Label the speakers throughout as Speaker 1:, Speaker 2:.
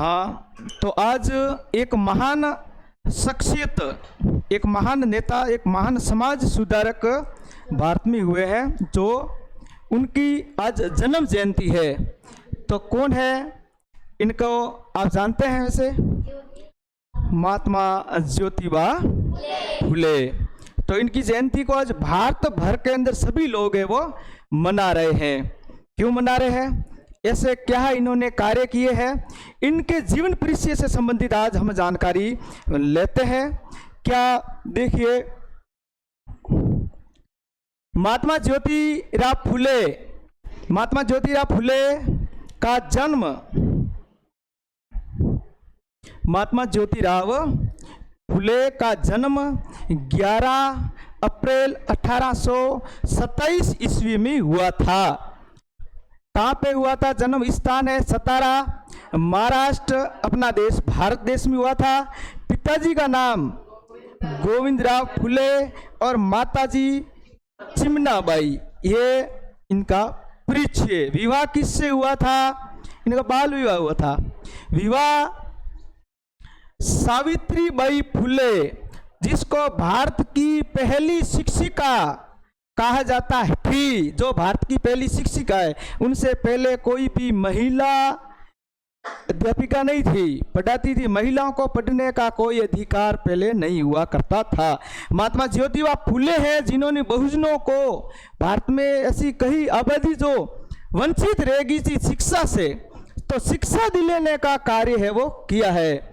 Speaker 1: हाँ, तो आज एक महान शख्सियत, एक महान नेता, एक महान समाज सुधारक भारत में हुए हैं, जो उनकी आज जन्म जयंती है। तो कौन है इनको आप जानते हैं? वैसे महात्मा ज्योतिबा फुले। तो इनकी जयंती को आज भारत भर के अंदर सभी लोग हैं वो मना रहे हैं। क्यों मना रहे हैं? ऐसे क्या इन्होंने कार्य किए हैं, इनके जीवन परिचय से संबंधित आज हम जानकारी लेते हैं। क्या देखिए, महात्मा ज्योतिराव फुले का जन्म, महात्मा ज्योतिराव फुले का जन्म 11 अप्रैल 1827 ईस्वी में हुआ था। कहाँ पे हुआ था? जन्म स्थान है सतारा, महाराष्ट्र, अपना देश भारत देश में हुआ था। पिताजी का नाम गोविंदराव फुले और माताजी चिमनाबाई, ये इनका परिचय। विवाह किससे हुआ था? इनका बाल विवाह हुआ था। विवाह सावित्रीबाई फुले, जिसको भारत की पहली शिक्षिका कहा जाता है थी, जो भारत की पहली शिक्षिका है, उनसे पहले कोई भी महिला अध्यापिका नहीं थी, पढ़ाती थी। महिलाओं को पढ़ने का कोई अधिकार पहले नहीं हुआ करता था। महात्मा ज्योतिबा फुले हैं जिन्होंने बहुजनों को, भारत में ऐसी कई आबादी जो वंचित रहेगी थी शिक्षा से, तो शिक्षा दिलाने का कार्य है वो किया है।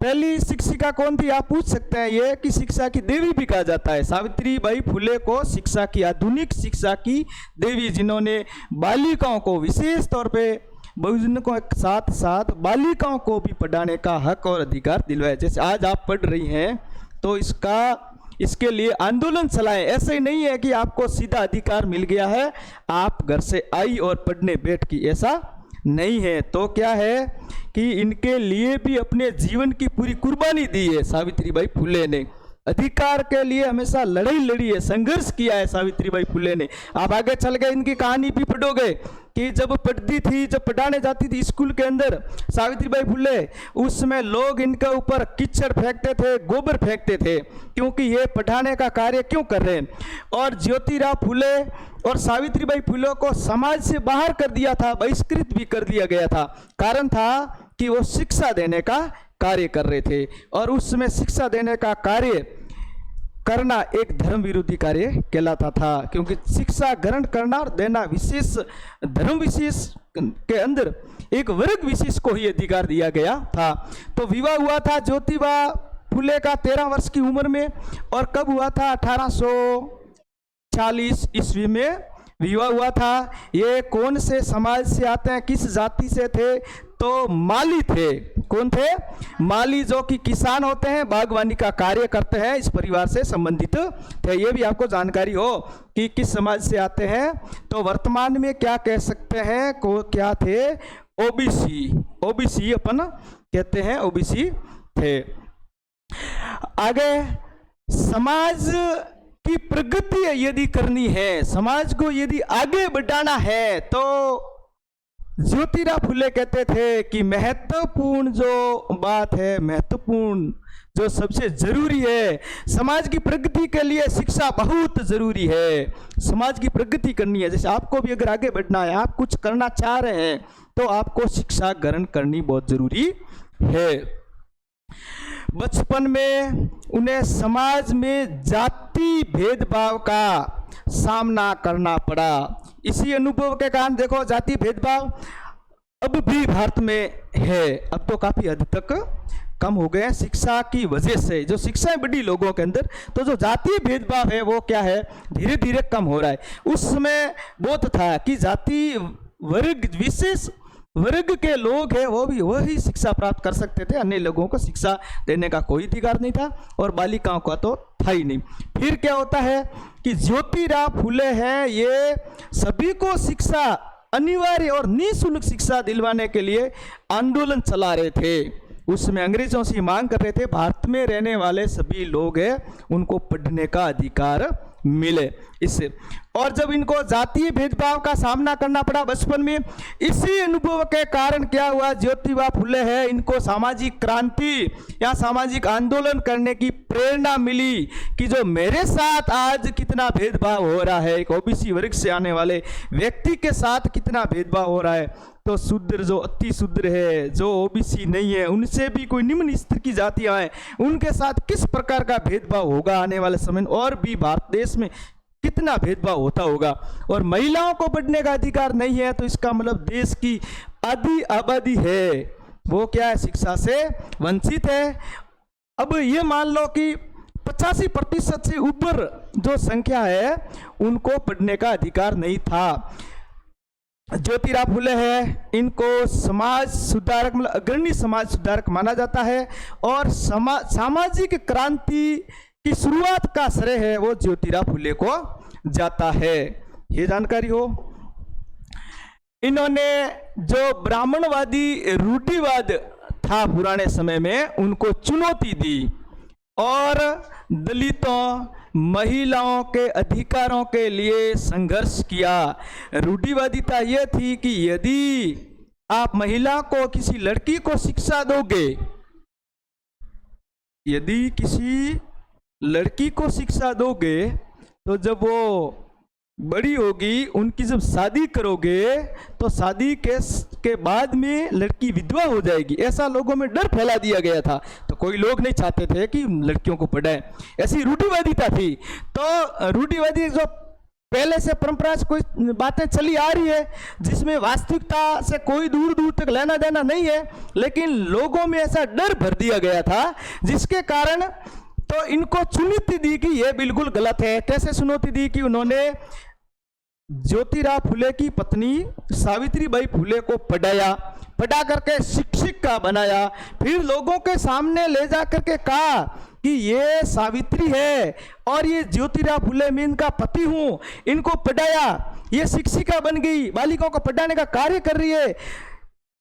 Speaker 1: पहली शिक्षिका कौन थी आप पूछ सकते हैं? ये कि शिक्षा की देवी भी कहा जाता है। सावित्रीबाई फुले को शिक्षा की, आधुनिक शिक्षा की देवी, जिन्होंने बालिकाओं को, विशेष तौर पे बहुजनों को साथ साथ बालिकाओं को भी पढ़ाने का हक और अधिकार दिलवाया। जैसे आज आप पढ़ रही हैं तो इसके लिए आंदोलन चलाएं। ऐसे ही नहीं है कि आपको सीधा अधिकार मिल गया है, आप घर से आई और पढ़ने बैठ की, ऐसा नहीं है। तो क्या है कि इनके लिए भी अपने जीवन की पूरी कुर्बानी दी है सावित्रीबाई फुले ने। अधिकार के लिए हमेशा लड़ाई लड़ी है, संघर्ष किया है सावित्रीबाई फुले ने। आप आगे चल गए इनकी कहानी भी पढ़ोगे कि जब पढ़ती थी, जब पढ़ाने जाती थी स्कूल के अंदर सावित्रीबाई फुले, उस समय लोग इनके ऊपर कीचड़ फेंकते थे, गोबर फेंकते थे, क्योंकि ये पढ़ाने का कार्य क्यों कर रहे हैं। और ज्योतिराव फुले और सावित्रीबाई फुले को समाज से बाहर कर दिया था, बहिष्कृत भी कर दिया गया था। कारण था कि वो शिक्षा देने का कार्य कर रहे थे, और उस समय शिक्षा देने का कार्य करना एक धर्म विरोधी कार्य कहलाता था, क्योंकि शिक्षा ग्रहण करना और देना विशेष धर्म विशेष के अंदर एक वर्ग विशेष को ही अधिकार दिया गया था। तो विवाह हुआ था ज्योतिबा फुले का 13 वर्ष की उम्र में, और कब हुआ था? 1840 ईस्वी में विवाह हुआ था। ये कौन से समाज से आते हैं, किस जाति से थे? तो माली थे। कौन थे? माली, जो कि किसान होते हैं, बागवानी का कार्य करते हैं, इस परिवार से संबंधित थे। ये भी आपको जानकारी हो कि किस समाज से आते हैं। तो वर्तमान में क्या कह सकते हैं, को क्या थे? ओबीसी अपन कहते हैं, ओबीसी थे। आगे, समाज की प्रगति यदि करनी है, समाज को यदि आगे बढ़ाना है, तो ज्योतिराव फुले कहते थे कि महत्वपूर्ण जो बात है, महत्वपूर्ण जो सबसे जरूरी है, समाज की प्रगति के लिए शिक्षा बहुत जरूरी है। समाज की प्रगति करनी है, जैसे आपको भी अगर आगे बढ़ना है, आप कुछ करना चाह रहे हैं, तो आपको शिक्षा ग्रहण करनी बहुत जरूरी है। बचपन में उन्हें समाज में जाति भेदभाव का सामना करना पड़ा। इसी अनुभव के कारण देखो, जाति भेदभाव अब भी भारत में है, अब तो काफी हद तक कम हो गए हैं शिक्षा की वजह से। जो शिक्षा बढ़ी लोगों के अंदर, तो जो जातीय भेदभाव है वो क्या है, धीरे धीरे कम हो रहा है। उस समय बहुत था कि जाति वर्ग, विशेष वर्ग के लोग हैं, वो भी वही शिक्षा प्राप्त कर सकते थे, अन्य लोगों को शिक्षा देने का कोई अधिकार नहीं था, और बालिकाओं का तो था ही नहीं। फिर क्या होता है कि ज्योतिराव फुले हैं, ये सभी को शिक्षा, अनिवार्य और निःशुल्क शिक्षा दिलवाने के लिए आंदोलन चला रहे थे। उसमें अंग्रेजों से मांग कर रहे थे, भारत में रहने वाले सभी लोग हैं, उनको पढ़ने का अधिकार मिले। इससे। और जब इनको जातीय भेदभाव का सामना करना पड़ा बचपन में, इसी अनुभव के कारण क्या हुआ, ज्योतिबा फुले है, इनको सामाजिक क्रांति या सामाजिक आंदोलन करने की प्रेरणा मिली कि जो मेरे साथ आज कितना भेदभाव हो रहा है, एक ओबीसी वर्ग से आने वाले व्यक्ति के साथ कितना भेदभाव हो रहा है, तो शूद्र जो अति शूद्र है, जो ओबीसी नहीं है, उनसे भी कोई निम्न स्तर की जातियां हैं, उनके साथ किस प्रकार का भेदभाव होगा आने वाले समय में, और भी भारत देश में कितना भेदभाव होता होगा। और महिलाओं को पढ़ने का अधिकार नहीं है, तो इसका मतलब देश की आधी आबादी है वो क्या है, शिक्षा से वंचित है। अब ये मान लो कि 85% से ऊपर जो संख्या है उनको पढ़ने का अधिकार नहीं था। ज्योतिराव फुले है, इनको समाज सुधारक मतलब अग्रणी समाज सुधारक माना जाता है, और सामाजिक क्रांति की शुरुआत का श्रेय है वो ज्योतिराव फुले को जाता है। ये जानकारी हो। इन्होंने जो ब्राह्मणवादी रूढ़िवाद था पुराने समय में, उनको चुनौती दी और दलितों महिलाओं के अधिकारों के लिए संघर्ष किया। रूढ़िवादिता यह थी कि यदि आप महिला को, किसी लड़की को शिक्षा दोगे, यदि किसी लड़की को शिक्षा दोगे तो जब वो बड़ी होगी, उनकी जब शादी करोगे तो शादी के बाद में लड़की विधवा हो जाएगी, ऐसा लोगों में डर फैला दिया गया था। तो कोई लोग नहीं चाहते थे कि लड़कियों को पढ़ाएं, ऐसी रूढ़िवादिता थी। तो रूढ़िवादी जो पहले से परंपरा से कोई बातें चली आ रही है जिसमें वास्तविकता से कोई दूर दूर तक लेना देना नहीं है, लेकिन लोगों में ऐसा डर भर दिया गया था, जिसके कारण तो इनको चुनौती दी कि यह बिल्कुल गलत है। कैसे चुनौती दी कि उन्होंने ज्योतिराव फुले की पत्नी सावित्रीबाई फुले को पढ़ा करके शिक्षिका बनाया, फिर लोगों के सामने ले जा करके कहा कि ये सावित्री है और ये ज्योतिराव फुले, मैं इनका पति हूँ, इनको पढ़ाया, ये शिक्षिका बन गई, बालिकाओं को पढ़ाने का कार्य कर रही है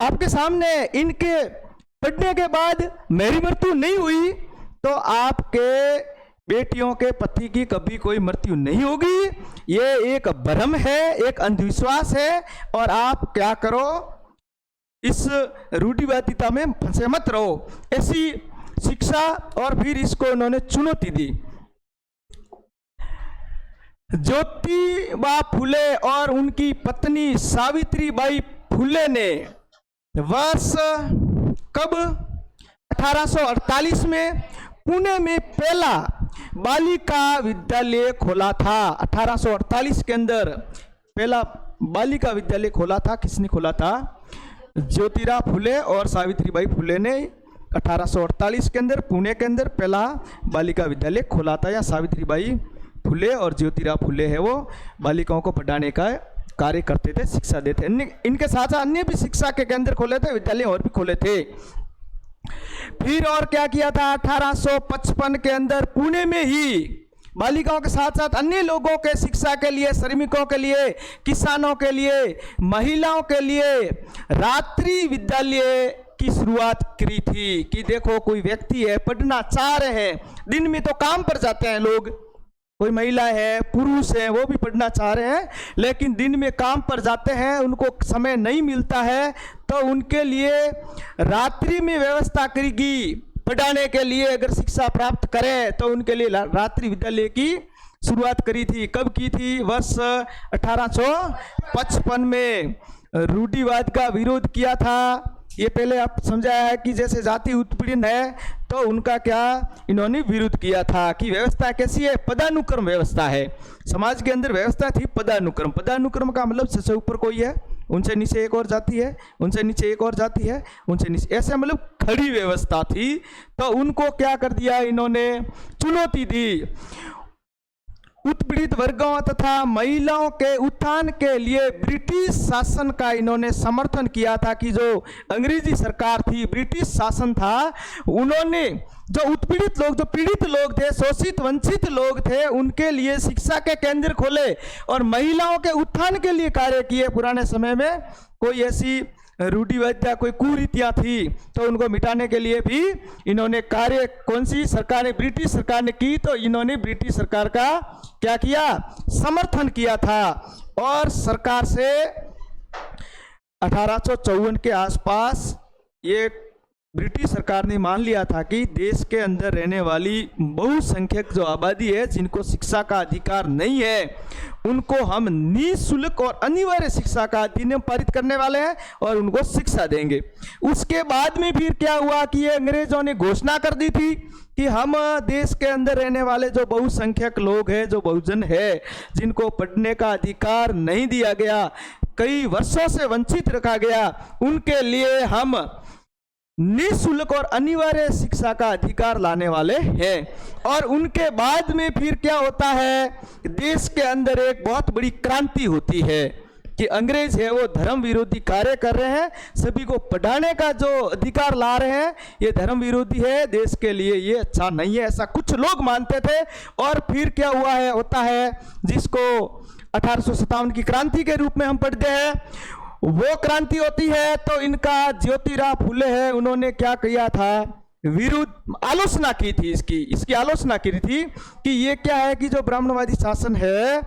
Speaker 1: आपके सामने। इनके पढ़ने के बाद मेरी मृत्यु नहीं हुई तो आपके बेटियों के पति की कभी कोई मृत्यु नहीं होगी, ये एक भ्रम है, एक अंधविश्वास है, और आप क्या करो, इस रूढ़िवादिता में फंसे मत रहो, ऐसी शिक्षा। और फिर इसको उन्होंने चुनौती दी। ज्योतिबा फुले और उनकी पत्नी सावित्रीबाई फुले ने वर्ष कब 1848 में पुणे में पहला बालिका विद्यालय खोला था। 1848 के अंदर पहला बालिका विद्यालय खोला था। किसने खोला था? ज्योतिराव फुले और सावित्रीबाई फुले ने 1848 के अंदर पुणे के अंदर पहला बालिका विद्यालय खोला था। या सावित्रीबाई फुले और ज्योतिराव फुले है वो बालिकाओं को पढ़ाने का कार्य करते थे, शिक्षा देते। इनके साथ साथ अन्य भी शिक्षा के केंद्र खोले थे, विद्यालय और भी खोले थे। फिर और क्या किया था? 1855 के अंदर पुणे में ही बालिकाओं के साथ साथ अन्य लोगों के शिक्षा के लिए, श्रमिकों के लिए, किसानों के लिए, महिलाओं के लिए रात्रि विद्यालय की शुरुआत की थी। कि देखो कोई व्यक्ति है, पढ़ना चाह रहे हैं, दिन में तो काम पर जाते हैं लोग, कोई महिला है, पुरुष है, वो भी पढ़ना चाह रहे हैं, लेकिन दिन में काम पर जाते हैं, उनको समय नहीं मिलता है, तो उनके लिए रात्रि में व्यवस्था करेगी पढ़ाने के लिए। अगर शिक्षा प्राप्त करें तो उनके लिए रात्रि विद्यालय की शुरुआत करी थी। कब की थी? वर्ष 1855 में। रूढ़िवाद का विरोध किया था। ये पहले आप समझाया है कि जैसे जाति उत्पीड़न है तो उनका क्या इन्होंने विरोध किया था कि व्यवस्था कैसी है? पदानुक्रम व्यवस्था है। समाज के अंदर व्यवस्था थी पदानुक्रम। पदानुक्रम का मतलब सबसे ऊपर कोई है, उनसे नीचे एक और जाति है, उनसे नीचे एक और जाति है, उनसे नीचे, ऐसे मतलब खड़ी व्यवस्था थी। तो उनको क्या कर दिया इन्होंने? चुनौती दी। उत्पीड़ित वर्गों तथा महिलाओं के उत्थान के लिए ब्रिटिश शासन का इन्होंने समर्थन किया था। कि जो अंग्रेजी सरकार थी, ब्रिटिश शासन था, उन्होंने जो उत्पीड़ित लोग, जो पीड़ित लोग थे, शोषित वंचित लोग थे, उनके लिए शिक्षा के केंद्र खोले और महिलाओं के उत्थान के लिए कार्य किए। पुराने समय में कोई ऐसी रूढ़िवादिता, कोई कुरीतियाँ थी, तो उनको मिटाने के लिए भी इन्होंने कार्य, कौन सी सरकार ने, ब्रिटिश सरकार ने की, तो इन्होंने ब्रिटिश सरकार का क्या किया, समर्थन किया था। और सरकार से 1854 के आसपास ये ब्रिटिश सरकार ने मान लिया था कि देश के अंदर रहने वाली बहुसंख्यक जो आबादी है, जिनको शिक्षा का अधिकार नहीं है, उनको हम निःशुल्क और अनिवार्य शिक्षा का अधिनियम पारित करने वाले हैं और उनको शिक्षा देंगे। उसके बाद में फिर क्या हुआ कि ये अंग्रेजों ने घोषणा कर दी थी कि हम देश के अंदर रहने वाले जो बहुसंख्यक लोग हैं, जो बहुजन है, जिनको पढ़ने का अधिकार नहीं दिया गया, कई वर्षों से वंचित रखा गया, उनके लिए हम निःशुल्क और अनिवार्य शिक्षा का अधिकार लाने वाले हैं। और उनके बाद में फिर क्या होता है, देश के अंदर एक बहुत बड़ी क्रांति होती है कि अंग्रेज है वो धर्म विरोधी कार्य कर रहे हैं, सभी को पढ़ाने का जो अधिकार ला रहे हैं, ये धर्म विरोधी है, देश के लिए ये अच्छा नहीं है, ऐसा कुछ लोग मानते थे। और फिर क्या हुआ है, होता है जिसको 1857 की क्रांति के रूप में हम पढ़ते हैं, वो क्रांति होती है। तो इनका ज्योतिराव फुले है, उन्होंने क्या किया था, विरुद्ध आलोचना की थी, इसकी आलोचना की थी कि ये क्या है कि जो ब्राह्मणवादी शासन है,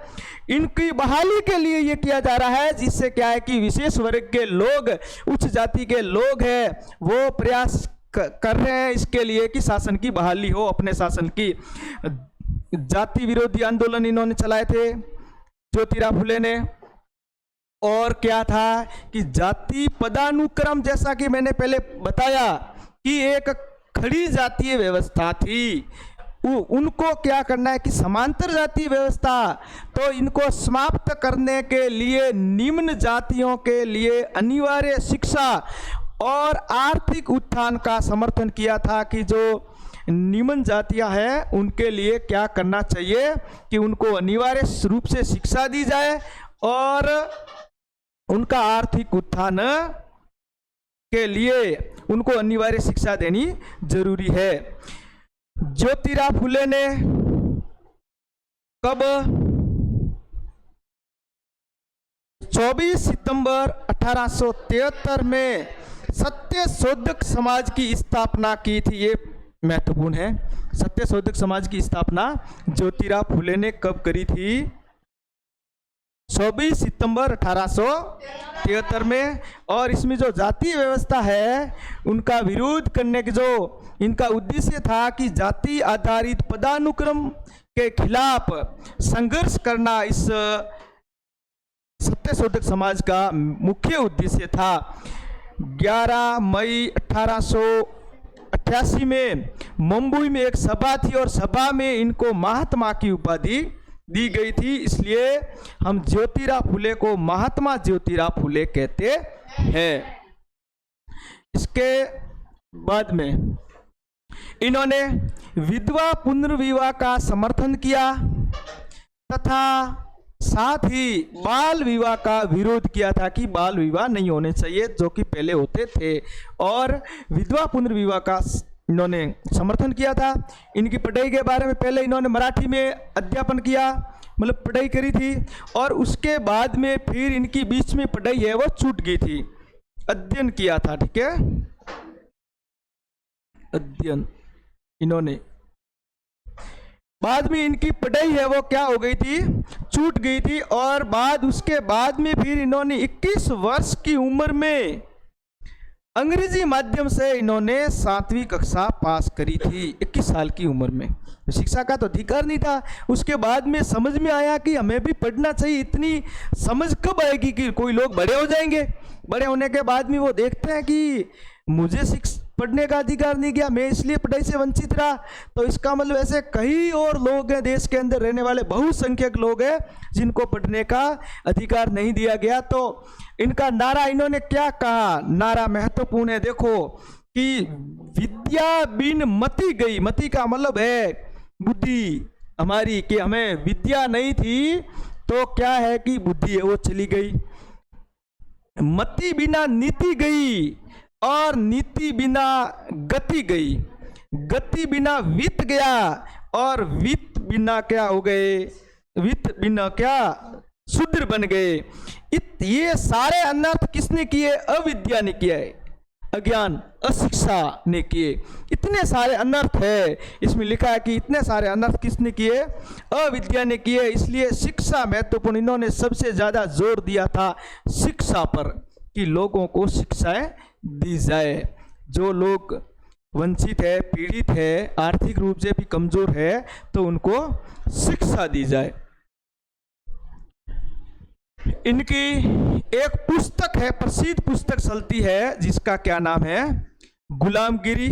Speaker 1: इनकी बहाली के लिए ये किया जा रहा है, जिससे क्या है कि विशेष वर्ग के लोग, उच्च जाति के लोग हैं, वो प्रयास कर रहे हैं इसके लिए कि शासन की बहाली हो, अपने शासन की। जाति विरोधी आंदोलन इन्होंने चलाए थे ज्योतिराव फुले ने। और क्या था कि जाति पदानुक्रम, जैसा कि मैंने पहले बताया कि एक खड़ी जातीय व्यवस्था थी, उनको क्या करना है कि समांतर जातीय व्यवस्था, तो इनको समाप्त करने के लिए निम्न जातियों के लिए अनिवार्य शिक्षा और आर्थिक उत्थान का समर्थन किया था कि जो निम्न जातियां हैं उनके लिए क्या करना चाहिए कि उनको अनिवार्य रूप से शिक्षा दी जाए और उनका आर्थिक उत्थान के लिए उनको अनिवार्य शिक्षा देनी जरूरी है। ज्योतिराव फुले ने कब 24 सितंबर 1873 में सत्य शोधक समाज की स्थापना की थी। ये महत्वपूर्ण है, सत्य शोधक समाज की स्थापना ज्योतिराव फुले ने कब करी थी, 24 सितंबर 1873 में। और इसमें जो जातीय व्यवस्था है उनका विरोध करने के जो इनका उद्देश्य था कि जाति आधारित पदानुक्रम के खिलाफ संघर्ष करना इस सत्य शोधक समाज का मुख्य उद्देश्य था। 11 मई 1888 में मुंबई में एक सभा थी और सभा में इनको महात्मा की उपाधि दी गई थी, इसलिए हम ज्योतिराव फुले को महात्मा ज्योतिराव फुले कहते हैं। इसके बाद में इन्होंने विधवा पुनर्विवाह का समर्थन किया तथा साथ ही बाल विवाह का विरोध किया था कि बाल विवाह नहीं होने चाहिए जो कि पहले होते थे, और विधवा पुनर्विवाह का इन्होंने समर्थन किया था। इनकी पढ़ाई के बारे में पहले इन्होंने मराठी में अध्यापन किया, मतलब पढ़ाई करी थी, और उसके बाद में फिर इनकी बीच में पढ़ाई है वो छूट गई थी, अध्ययन किया था, ठीक है, अध्ययन इन्होंने, बाद में इनकी पढ़ाई है वो क्या हो गई थी, छूट गई थी। और उसके बाद में फिर इन्होंने 21 वर्ष की उम्र में अंग्रेजी माध्यम से इन्होंने 7वीं कक्षा पास करी थी, 21 साल की उम्र में। शिक्षा का तो अधिकार नहीं था। उसके बाद में समझ में आया कि हमें भी पढ़ना चाहिए। इतनी समझ कब आएगी कि कोई लोग बड़े हो जाएंगे, बड़े होने के बाद में वो देखते हैं कि मुझे पढ़ने का अधिकार नहीं गया, मैं इसलिए पढ़ाई से वंचित रहा। तो इसका मतलब ऐसे कई और लोग हैं देश के अंदर रहने वाले बहुसंख्यक लोग हैं जिनको पढ़ने का अधिकार नहीं दिया गया। तो इनका नारा इन्होंने क्या कहा, नारा महत्वपूर्ण है, देखो कि विद्या बिन मति गई। मति का मतलब है बुद्धि हमारी, कि हमें विद्या नहीं थी तो क्या है कि बुद्धि है वो चली गई। मति बिना नीति गई और नीति बिना गति गई, गति बिना वित्त गया और वित्त बिना क्या हो गए, वित्त बिना क्या शूद्र बन गए। ये सारे अनर्थ किसने किए? अविद्या ने किया है, अज्ञान अशिक्षा ने किए। इतने सारे अनर्थ है, इसमें लिखा है कि इतने सारे अनर्थ किसने किए? अविद्या ने किए। इसलिए शिक्षा महत्वपूर्ण, इन्होंने सबसे ज़्यादा जोर दिया था शिक्षा पर, कि लोगों को शिक्षाएं दी जाए। जो लोग वंचित है, पीड़ित है, आर्थिक रूप से भी कमजोर है, तो उनको शिक्षा दी जाए। इनकी एक पुस्तक है, प्रसिद्ध पुस्तक चलती है, जिसका क्या नाम है? गुलामगिरी।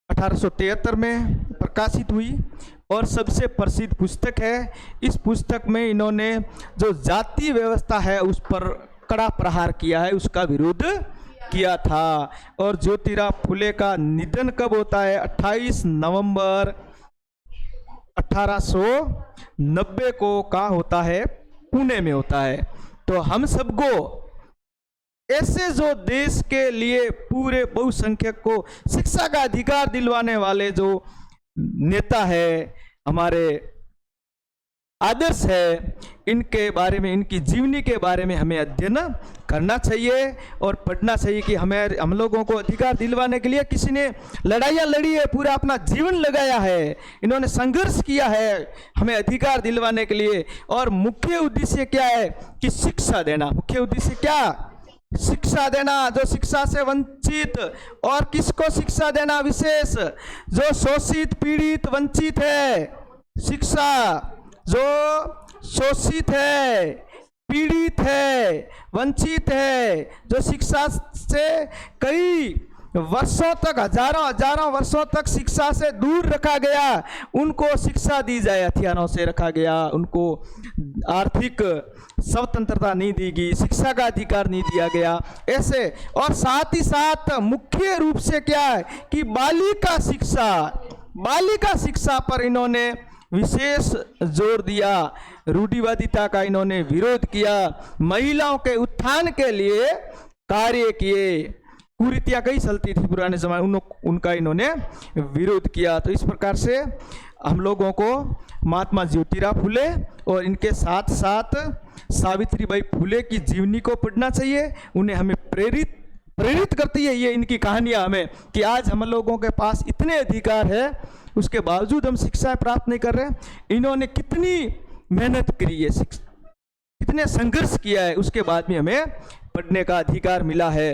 Speaker 1: 1873 में प्रकाशित हुई और सबसे प्रसिद्ध पुस्तक है। इस पुस्तक में इन्होंने जो जाति व्यवस्था है उस पर कड़ा प्रहार किया है, उसका विरोध किया था। और ज्योतिराव फुले का निधन कब होता है? 28 नवंबर 1890 को कहाँ होता है? पुणे में होता है। तो हम सबको ऐसे जो देश के लिए पूरे बहुसंख्यक को शिक्षा का अधिकार दिलवाने वाले जो नेता है, हमारे आदर्श है, इनके बारे में, इनकी जीवनी के बारे में हमें अध्ययन करना चाहिए और पढ़ना चाहिए कि हम लोगों को अधिकार दिलवाने के लिए किसी ने लड़ाइयाँ लड़ी है, पूरा अपना जीवन लगाया है, इन्होंने संघर्ष किया है हमें अधिकार दिलवाने के लिए। और मुख्य उद्देश्य क्या है? कि शिक्षा देना। मुख्य उद्देश्य क्या? शिक्षा देना। जो शिक्षा से वंचित, और किसको शिक्षा देना? विशेष जो शोषित, पीड़ित, वंचित है। शिक्षा जो शोषित है, पीड़ित है, वंचित है, जो शिक्षा से कई वर्षों तक, हजारों वर्षों तक शिक्षा से दूर रखा गया, उनको शिक्षा दी जाए। हथियारों से रखा गया, उनको आर्थिक स्वतंत्रता नहीं दी गई, शिक्षा का अधिकार नहीं दिया गया, ऐसे। और साथ ही साथ मुख्य रूप से क्या है? कि बालिका शिक्षा पर इन्होंने विशेष जोर दिया। रूढ़िवादिता का इन्होंने विरोध किया, महिलाओं के उत्थान के लिए कार्य किए। कुरीतियाँ कई चलती थी पुराने जमाने, उनका इन्होंने विरोध किया। तो इस प्रकार से हम लोगों को महात्मा ज्योतिराव फुले और इनके साथ साथ सावित्रीबाई फुले की जीवनी को पढ़ना चाहिए। उन्हें हमें प्रेरित करती है ये इनकी कहानियाँ हमें, कि आज हम लोगों के पास इतने अधिकार है, उसके बावजूद हम शिक्षाएं प्राप्त नहीं कर रहे। इन्होंने कितनी मेहनत करी है, कितने संघर्ष किया है, उसके बाद भी हमें पढ़ने का अधिकार मिला है।